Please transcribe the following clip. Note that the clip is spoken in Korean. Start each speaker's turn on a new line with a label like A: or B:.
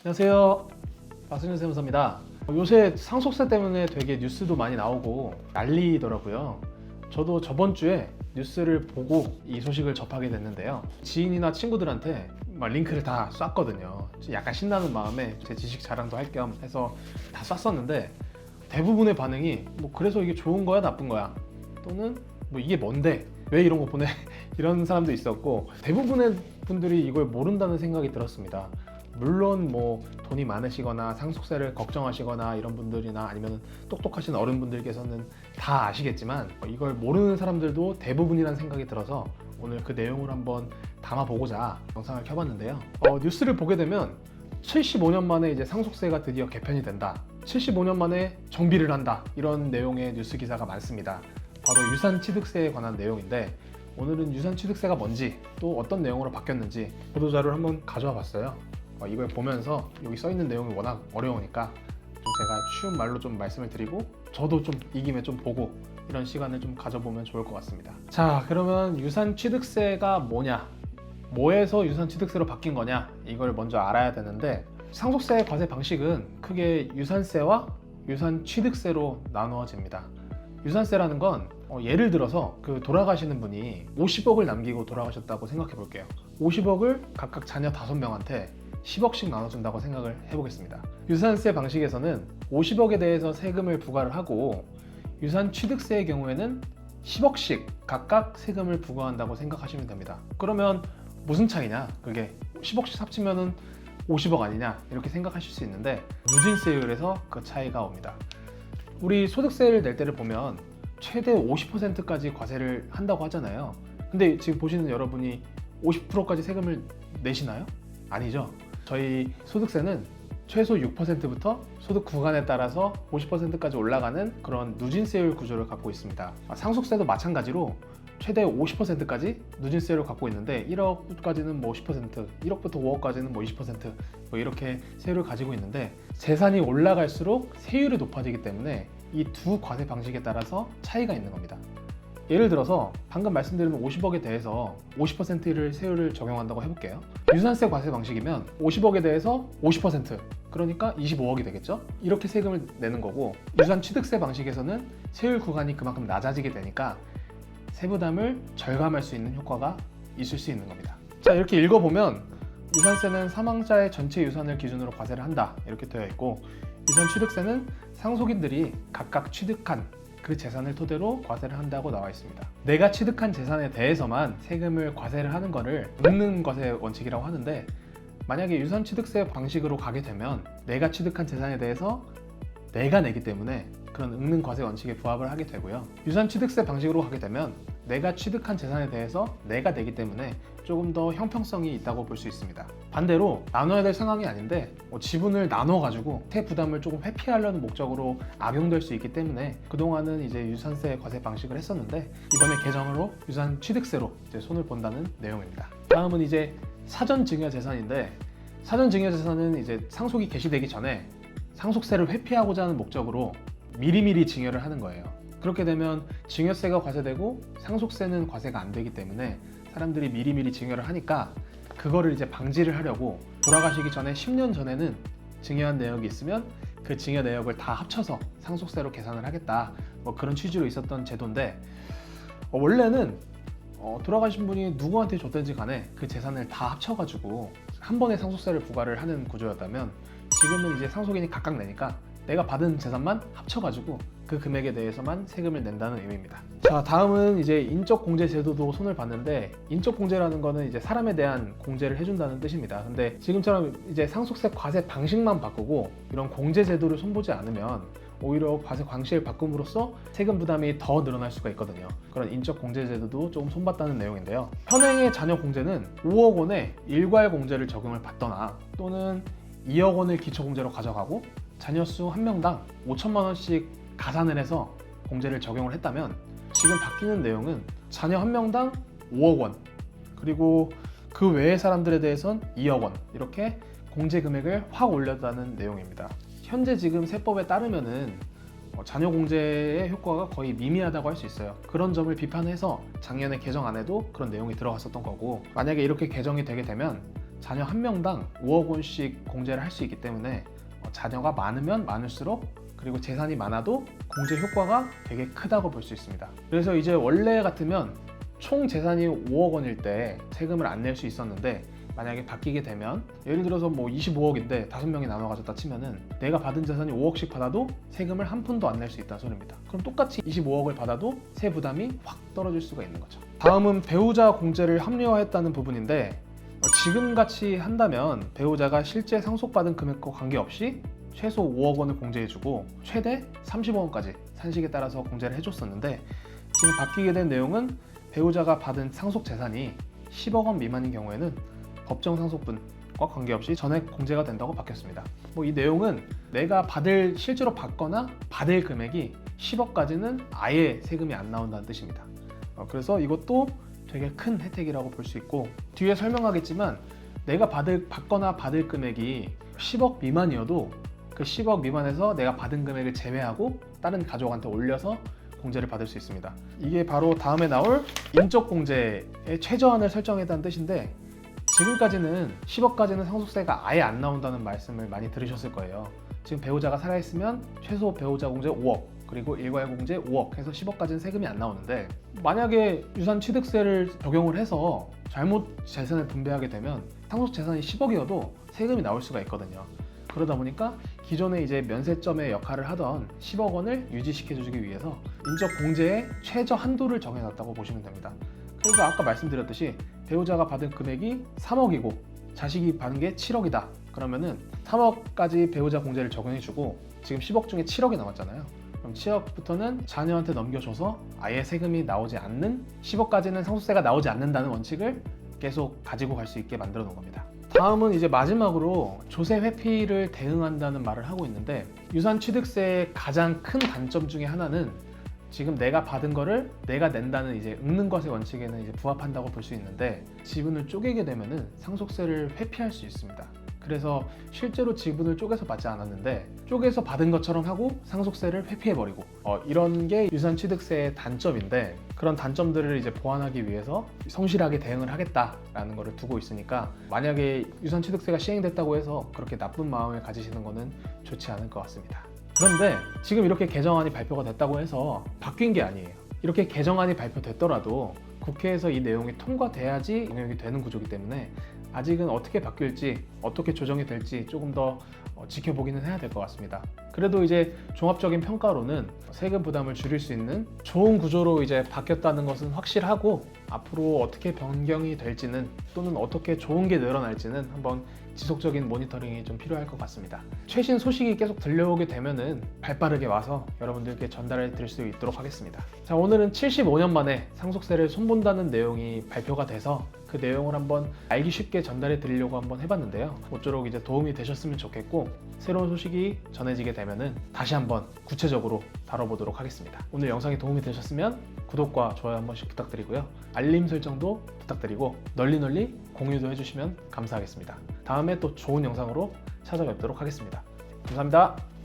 A: 안녕하세요, 박승준 세무사입니다. 요새 상속세 때문에 되게 뉴스도 많이 나오고 난리더라고요. 저도 저번 주에 뉴스를 보고 이 소식을 접하게 됐는데요, 지인이나 친구들한테 막 링크를 다 쐈거든요. 약간 신나는 마음에 제 지식 자랑도 할 겸 해서 다 쐈었는데, 대부분의 반응이 뭐 그래서 이게 좋은 거야 나쁜 거야, 또는 뭐 이게 뭔데 왜 이런 거 보내 이런 사람도 있었고, 대부분의 분들이 이걸 모른다는 생각이 들었습니다. 물론 뭐 돈이 많으시거나 상속세를 걱정하시거나 이런 분들이나 아니면 똑똑하신 어른분들께서는 다 아시겠지만, 이걸 모르는 사람들도 대부분이라는 생각이 들어서 오늘 그 내용을 한번 담아보고자 영상을 켜봤는데요. 뉴스를 보게 되면 75년 만에 이제 상속세가 드디어 개편이 된다, 75년 만에 정비를 한다, 이런 내용의 뉴스 기사가 많습니다. 바로 유산취득세에 관한 내용인데, 오늘은 유산취득세가 뭔지, 또 어떤 내용으로 바뀌었는지 보도자료를 한번 가져와 봤어요. 이걸 보면서 여기 써있는 내용이 워낙 어려우니까 좀 제가 쉬운 말로 좀 말씀을 드리고, 저도 좀 이 김에 좀 보고 이런 시간을 좀 가져보면 좋을 것 같습니다. 자, 그러면 유산취득세가 뭐냐, 뭐에서 유산취득세로 바뀐 거냐, 이걸 먼저 알아야 되는데, 상속세 과세 방식은 크게 유산세와 유산취득세로 나누어집니다. 유산세라는 건 예를 들어서 그 돌아가시는 분이 50억을 남기고 돌아가셨다고 생각해 볼게요. 50억을 각각 자녀 5명한테 10억씩 나눠준다고 생각을 해보겠습니다. 유산세 방식에서는 50억에 대해서 세금을 부과를 하고, 유산취득세의 경우에는 10억씩 각각 세금을 부과한다고 생각하시면 됩니다. 그러면 무슨 차이냐, 그게 10억씩 합치면은 50억 아니냐, 이렇게 생각하실 수 있는데, 누진세율에서 그 차이가 옵니다. 우리 소득세를 낼 때를 보면 최대 50%까지 과세를 한다고 하잖아요. 근데 지금 보시는 여러분이 50%까지 세금을 내시나요? 아니죠. 저희 소득세는 최소 6%부터 소득 구간에 따라서 50%까지 올라가는 그런 누진세율 구조를 갖고 있습니다. 상속세도 마찬가지로 최대 50%까지 누진세율을 갖고 있는데, 1억까지는 뭐 10%, 1억부터 5억까지는 뭐 20%, 뭐 이렇게 세율을 가지고 있는데, 재산이 올라갈수록 세율이 높아지기 때문에 이 두 과세 방식에 따라서 차이가 있는 겁니다. 예를 들어서 방금 말씀드린 50억에 대해서 50%를 세율을 적용한다고 해볼게요. 유산세 과세 방식이면 50억에 대해서 50%, 그러니까 25억이 되겠죠? 이렇게 세금을 내는 거고, 유산취득세 방식에서는 세율 구간이 그만큼 낮아지게 되니까 세부담을 절감할 수 있는 효과가 있을 수 있는 겁니다. 자, 이렇게 읽어보면 유산세는 사망자의 전체 유산을 기준으로 과세를 한다, 이렇게 되어 있고, 유산취득세는 상속인들이 각각 취득한 그 재산을 토대로 과세를 한다고 나와 있습니다. 내가 취득한 재산에 대해서만 세금을 과세를 하는 거를 읊는 것의 원칙이라고 하는데, 만약에 유산취득세 방식으로 가게 되면 내가 취득한 재산에 대해서 내가 내기 때문에 그런 읊는 과세 원칙에 부합을 하게 되고요. 유산취득세 방식으로 가게 되면 내가 취득한 재산에 대해서 내가 내기 때문에 조금 더 형평성이 있다고 볼 수 있습니다. 반대로 나눠야 될 상황이 아닌데 지분을 나눠가지고 세 부담을 조금 회피하려는 목적으로 악용될 수 있기 때문에 그동안은 이제 유산세 과세 방식을 했었는데, 이번에 개정으로 유산취득세로 이제 손을 본다는 내용입니다. 다음은 이제 사전증여재산인데, 사전증여재산은 이제 상속이 개시되기 전에 상속세를 회피하고자 하는 목적으로 미리미리 증여를 하는 거예요. 그렇게 되면 증여세가 과세되고 상속세는 과세가 안 되기 때문에 사람들이 미리미리 증여를 하니까, 그거를 이제 방지를 하려고 돌아가시기 전에 10년 전에는 증여한 내역이 있으면 그 증여 내역을 다 합쳐서 상속세로 계산을 하겠다, 뭐 그런 취지로 있었던 제도인데, 원래는 돌아가신 분이 누구한테 줬든지 간에 그 재산을 다 합쳐가지고 한 번에 상속세를 부과를 하는 구조였다면, 지금은 이제 상속인이 각각 내니까 내가 받은 재산만 합쳐가지고 그 금액에 대해서만 세금을 낸다는 의미입니다. 자, 다음은 이제 인적공제 제도도 손을 봤는데, 인적공제라는 거는 이제 사람에 대한 공제를 해준다는 뜻입니다. 근데 지금처럼 이제 상속세 과세 방식만 바꾸고 이런 공제 제도를 손보지 않으면 오히려 과세 방식을 바꿈으로써 세금 부담이 더 늘어날 수가 있거든요. 그런 인적공제 제도도 조금 손봤다는 내용인데요. 현행의 자녀 공제는 5억 원의 일괄 공제를 적용을 받거나, 또는 2억 원을 기초공제로 가져가고 자녀 수 1명당 5천만 원씩 가산을 해서 공제를 적용을 했다면, 지금 바뀌는 내용은 자녀 1명당 5억 원, 그리고 그 외의 사람들에 대해선 2억 원, 이렇게 공제 금액을 확 올렸다는 내용입니다. 현재 지금 세법에 따르면은 자녀 공제의 효과가 거의 미미하다고 할 수 있어요. 그런 점을 비판해서 작년에 개정 안에도 그런 내용이 들어갔었던 거고, 만약에 이렇게 개정이 되게 되면 자녀 한 명당 5억 원씩 공제를 할 수 있기 때문에 자녀가 많으면 많을수록 그리고 재산이 많아도 공제 효과가 되게 크다고 볼 수 있습니다. 그래서 이제 원래 같으면 총 재산이 5억 원일 때 세금을 안 낼 수 있었는데 만약에 바뀌게 되면 예를 들어서 뭐 25억인데 5명이 나눠 가졌다 치면은 내가 받은 재산이 5억씩 받아도 세금을 한 푼도 안 낼 수 있다는 소리입니다. 그럼 똑같이 25억을 받아도 세 부담이 확 떨어질 수가 있는 거죠. 다음은 배우자 공제를 합리화했다는 부분인데 지금같이 한다면 배우자가 실제 상속받은 금액과 관계없이 최소 5억 원을 공제해주고 최대 30억 원까지 산식에 따라서 공제를 해줬었는데 지금 바뀌게 된 내용은 배우자가 받은 상속 재산이 10억 원 미만인 경우에는 법정 상속분과 관계없이 전액 공제가 된다고 바뀌었습니다. 뭐 이 내용은 내가 실제로 받거나 받을 금액이 10억까지는 아예 세금이 안 나온다는 뜻입니다. 그래서 이것도 되게 큰 혜택이라고 볼 수 있고 뒤에 설명하겠지만 내가 받거나 받을 금액이 10억 미만이어도 그 10억 미만에서 내가 받은 금액을 제외하고 다른 가족한테 올려서 공제를 받을 수 있습니다. 이게 바로 다음에 나올 인적 공제의 최저한을 설정했다는 뜻인데 지금까지는 10억까지는 상속세가 아예 안 나온다는 말씀을 많이 들으셨을 거예요. 지금 배우자가 살아있으면 최소 배우자 공제 5억 그리고 일괄 공제 5억 해서 10억까지는 세금이 안 나오는데 만약에 유산 취득세를 적용을 해서 잘못 재산을 분배하게 되면 상속 재산이 10억이어도 세금이 나올 수가 있거든요. 그러다 보니까 기존에 이제 면세점의 역할을 하던 10억 원을 유지시켜주기 위해서 인적 공제의 최저 한도를 정해놨다고 보시면 됩니다. 그래서 아까 말씀드렸듯이 배우자가 받은 금액이 3억이고 자식이 받은 게 7억이다. 그러면은 3억까지 배우자 공제를 적용해주고 지금 10억 중에 7억이 남았잖아요. 그럼 7억부터는 자녀한테 넘겨줘서 아예 세금이 나오지 않는 10억까지는 상속세가 나오지 않는다는 원칙을 계속 가지고 갈 수 있게 만들어 놓은 겁니다. 다음은 이제 마지막으로 조세 회피를 대응한다는 말을 하고 있는데 유산 취득세의 가장 큰 단점 중에 하나는 지금 내가 받은 거를 내가 낸다는 이제 읊는 것의 원칙에는 이제 부합한다고 볼 수 있는데 지분을 쪼개게 되면은 상속세를 회피할 수 있습니다. 그래서 실제로 지분을 쪼개서 받지 않았는데 쪼개서 받은 것처럼 하고 상속세를 회피해버리고 이런 게 유산 취득세의 단점인데 그런 단점들을 이제 보완하기 위해서 성실하게 대응을 하겠다라는 거를 두고 있으니까 만약에 유산 취득세가 시행됐다고 해서 그렇게 나쁜 마음을 가지시는 거는 좋지 않을 것 같습니다. 그런데 지금 이렇게 개정안이 발표가 됐다고 해서 바뀐 게 아니에요. 이렇게 개정안이 발표됐더라도 국회에서 이 내용이 통과돼야지 적용이 되는 구조이기 때문에 아직은 어떻게 바뀔지 어떻게 조정이 될지 조금 더 지켜보기는 해야 될 것 같습니다. 그래도 이제 종합적인 평가로는 세금 부담을 줄일 수 있는 좋은 구조로 이제 바뀌었다는 것은 확실하고 앞으로 어떻게 변경이 될지는 또는 어떻게 좋은 게 늘어날지는 한번 지속적인 모니터링이 좀 필요할 것 같습니다. 최신 소식이 계속 들려오게 되면은 발빠르게 와서 여러분들께 전달해 드릴 수 있도록 하겠습니다. 자, 오늘은 75년 만에 상속세를 손본다는 내용이 발표가 돼서 그 내용을 한번 알기 쉽게 전달해 드리려고 한번 해봤는데요. 모쪼록 이제 도움이 되셨으면 좋겠고 새로운 소식이 전해지게 되면은 다시 한번 구체적으로 다뤄보도록 하겠습니다. 오늘 영상이 도움이 되셨으면 구독과 좋아요 한 번씩 부탁드리고요. 알림 설정도 부탁드리고 널리 공유도 해주시면 감사하겠습니다. 다음에 또 좋은 영상으로 찾아뵙도록 하겠습니다. 감사합니다.